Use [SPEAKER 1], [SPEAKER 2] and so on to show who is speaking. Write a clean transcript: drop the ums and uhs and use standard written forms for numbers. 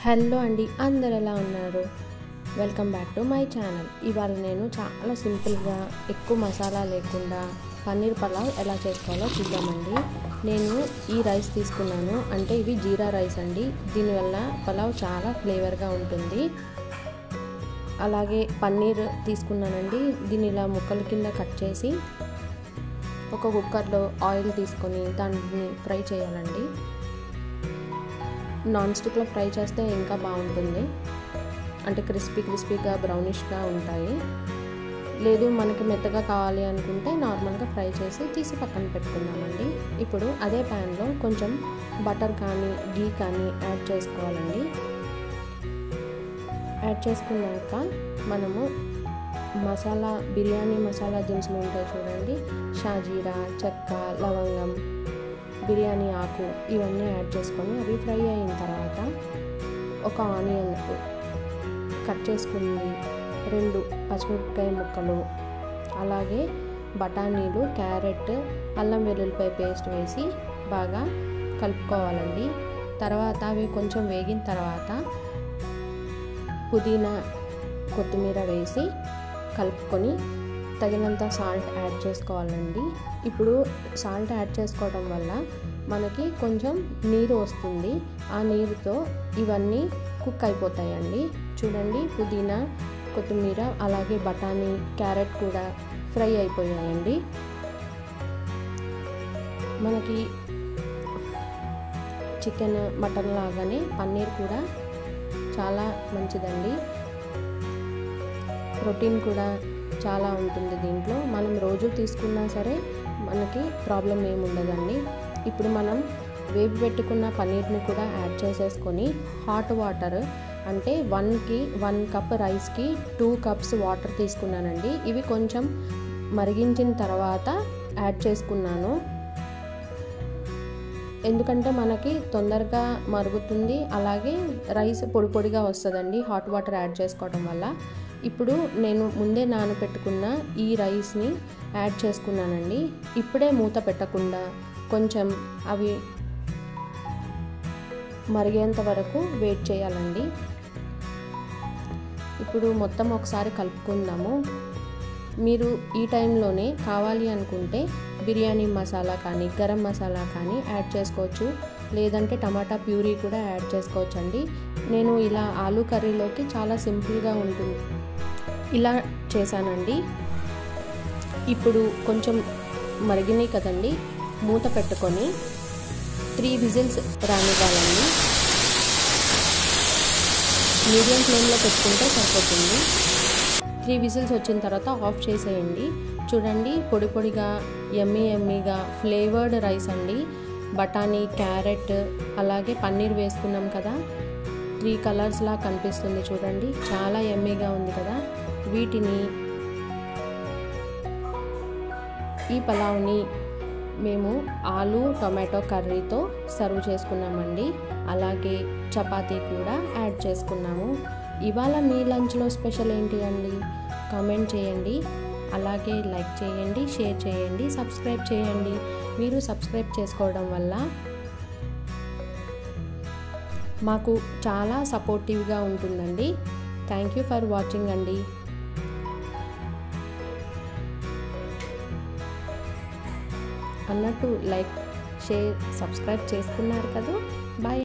[SPEAKER 1] Hello అండి, అందరు ఎలా ఉన్నారు? Welcome back to my channel. ఇవాళ నేను చాలా సింపుల్గా ఎక్కువ మసాలా లేకుండా పన్నీర్ పలావ్ ఎలా చేసుకోవాలో చూద్దామండి. నేను ఈ రైస్ తీసుకున్నాను, అంటే ఇవి జీరా రైస్ అండి. దీనివల్ల పలావ్ చాలా ఫ్లేవర్గా ఉంటుంది. అలాగే పన్నీర్ తీసుకున్నానండి. దీన్ని ఇలా ముక్కల కింద కట్ చేసి ఒక కుక్కర్లో ఆయిల్ తీసుకొని దాన్ని ఫ్రై చేయాలండి. నాన్ స్టిక్లో ఫ్రై చేస్తే ఇంకా బాగుంటుంది, అంటే క్రిస్పీగా బ్రౌనిష్గా ఉంటాయి. లేదు మనకి మెత్తగా కావాలి అనుకుంటే నార్మల్గా ఫ్రై చేసి తీసి పక్కన పెట్టుకుందామండి. ఇప్పుడు అదే ప్యాన్లో కొంచెం బటర్ కానీ గీ కానీ యాడ్ చేసుకోవాలండి. యాడ్ చేసుకున్నాక మనము మసాలా బిర్యానీ మసాలా దినుసులు ఉంటాయి చూడండి, షాజీరా, చెక్క, లవంగం, బిర్యానీ ఆకు, ఇవన్నీ యాడ్ చేసుకొని అవి ఫ్రై అయిన తర్వాత ఒక ఆనియన్ కట్ చేసుకుంది, 2 పచ్చిమిరపకాయ ముక్కలు, అలాగే బఠానీలు, క్యారెట్, అల్లం వెల్లుల్లిపాయ పేస్ట్ వేసి బాగా కలుపుకోవాలండి. తర్వాత అవి కొంచెం వేగిన తర్వాత పుదీనా, కొత్తిమీర వేసి కలుపుకొని తగినంత సాల్ట్ యాడ్ చేసుకోవాలండి. ఇప్పుడు సాల్ట్ యాడ్ చేసుకోవడం వల్ల మనకి కొంచెం నీరు వస్తుంది. ఆ నీరుతో ఇవన్నీ కుక్ అయిపోతాయండి. చూడండి, పుదీనా, కొత్తిమీర, అలాగే బఠానీ, క్యారెట్ కూడా ఫ్రై అయిపోయాయండి. మనకి చికెన్, మటన్ లాగానే పన్నీర్ కూడా చాలా మంచిదండి. ప్రోటీన్ కూడా చాలా ఉంటుంది దీంట్లో. మనం రోజు తీసుకున్నా సరే మనకి ప్రాబ్లం ఏమి ఉండదండి. ఇప్పుడు మనం వేపి పెట్టుకున్న పన్నీర్ని కూడా యాడ్ చేసేసుకొని హాట్ వాటర్, అంటే 1 కప్ రైస్కి 2 కప్స్ వాటర్ తీసుకున్నానండి. ఇవి కొంచెం మరిగించిన తర్వాత యాడ్ చేసుకున్నాను, ఎందుకంటే మనకి తొందరగా మరుగుతుంది, అలాగే రైస్ పొడి పొడిగా వస్తుందండి హాట్ వాటర్ యాడ్ చేసుకోవడం వల్ల. ఇప్పుడు నేను ముందే నానబెట్టుకున్న ఈ రైస్ని యాడ్ చేసుకున్నానండి. ఇప్పుడే మూత పెట్టకుండా కొంచెం అవి మరిగేంత వరకు వెయిట్ చేయాలండి. ఇప్పుడు మొత్తం ఒకసారి కలుపుకుందాము. మీరు ఈ టైంలోనే కావాలి అనుకుంటే బిర్యానీ మసాలా కానీ గరం మసాలా కానీ యాడ్ చేసుకోవచ్చు, లేదంటే టమాటా ప్యూరీ కూడా యాడ్ చేసుకోవచ్చండి. నేను ఇలా ఆలూ కర్రీలోకి చాలా సింపుల్గా ఉంటుంది ఇలా చేశానండి. ఇప్పుడు కొంచెం మరిగినాయి కదండి, మూత పెట్టుకొని 3 విజిల్స్ రానివ్వాలండి. మీడియం ఫ్లేమ్లో పెట్టుకుంటే సరిపోతుంది. 3 విజిల్స్ వచ్చిన తర్వాత ఆఫ్ చేసేయండి. చూడండి, పొడి పొడిగా యమ్మీగా ఫ్లేవర్డ్ రైస్ అండి. బఠానీ, క్యారెట్, అలాగే పన్నీర్ వేసుకున్నాం కదా, 3 కలర్స్లా కనిపిస్తుంది చూడండి, చాలా యమ్మీగా ఉంది కదా. వీటిని, ఈ పలావ్ని మేము ఆలు టొమాటో కర్రీతో సర్వ్ చేసుకున్నామండి. అలాగే చపాతీ కూడా యాడ్ చేసుకున్నాము. ఇవాళ మీ లంచ్లో స్పెషల్ ఏంటి అండి? కామెంట్ చేయండి, అలాగే లైక్ చేయండి, షేర్ చేయండి, సబ్స్క్రైబ్ చేయండి. మీరు సబ్స్క్రైబ్ చేసుకోవడం వల్ల మాకు చాలా సపోర్టివ్గా ఉంటుందండి. థ్యాంక్ యూ ఫర్ వాచింగ్ అండి. అన్నట్టు లైక్, షేర్, సబ్స్క్రైబ్ చేసుకున్నారు కదా. బాయ్.